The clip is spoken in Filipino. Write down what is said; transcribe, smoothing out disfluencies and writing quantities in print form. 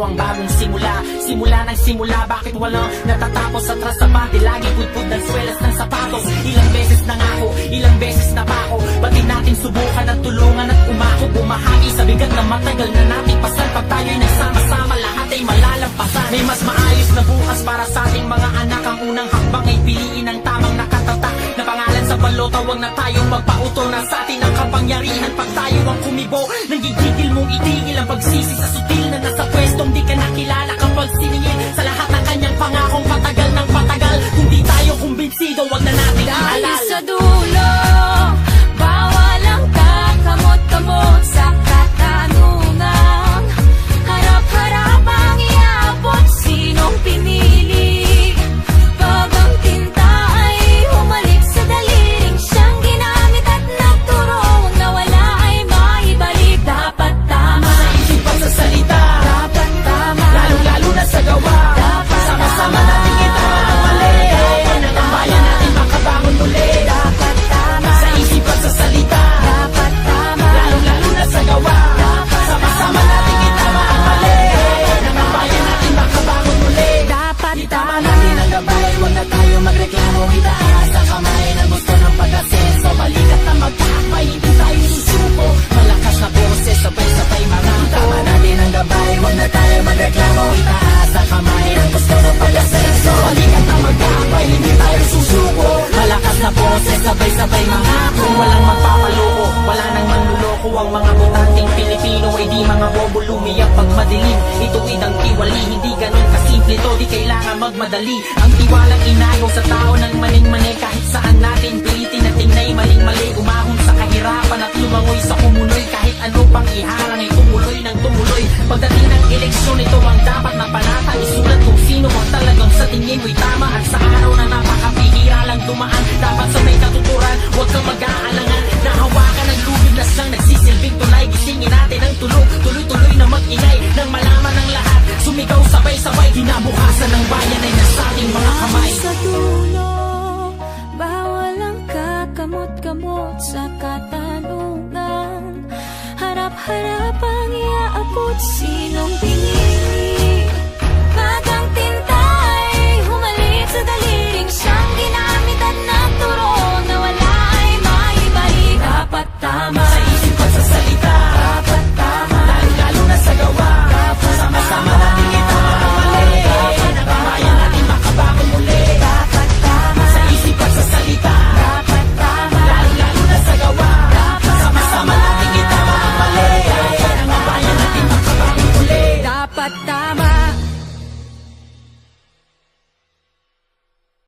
ang bagong simula. Simula ng simula, bakit walang natatapos? Atras sa bati, lagi pudpud ng swelas ng sapatos. Ilang beses na nga ako, ilang beses na ba ako? Ba't di natin subukan at tulungan at umako? Bumahagi sa bigat na matagal na nating pasan. Pag tayo'y nagsama-sama, lahat ay malalampasan. May mas maayos na bukas para sa ating mga anak. Ang unang hakbang ay piliin ang tamang nakatatak na pangalan sa balota. Huwag na tayong magpauto, na sa atin ang kapangyarihan. Pag tayo ang kumibo, nanggigigil mong itigil ang pagsisi sa sutil na nasa pwestong di ka nakilala. Kapag siningil sa lahat ng kanyang pangakong patagal ng patagal, kung di tayo kumbinsido, wag na natin dahil ialala. sa dulo, bawal ang kakamot-kamot sa katanungan. Harap-harap ang iabot, sinong pinili? Pag ang tinta ay humalik sa daliling siyang ginamit at nagturo, ang nawala ay maibalik. Dapat tama sa isip at sa salita, dapat tama, lalong-lalo na sa gawa. dapat Sama-sama tama, natin itama ang mali, ang bayan natin makabangon muli. dapat tama, Sa isip at sa salita, dapat tama, lalong-lalo na sa gawa. Sama-sama natin itama ang mali, ang bayan natin makabangon muli. dapat Itama tama. natin ang gabay, huwag na tayo magreklamo. Itaas sa kamay ng gusto ng pag-asenso. Balikat na magkakbay, hindi tayo susuko. Malakas na boses, sabay-sabay mga itama natin ang gabay, huwag na tayo magreklamo. Itaas sa kamay ng gusto ng pag-asenso. Balikat na magkakbay, hindi tayo susuko. Malakas na boses, sabay-sabay mga kung walang magpapaloko, wala nang manluloko. Ang mga botanteng Pilipino ay di mga bobo lumiyak pag madilim. Ituwid ang tiwali, hindi ganun kasimple to, di kailangan magmadali. Ang tiwalang inayo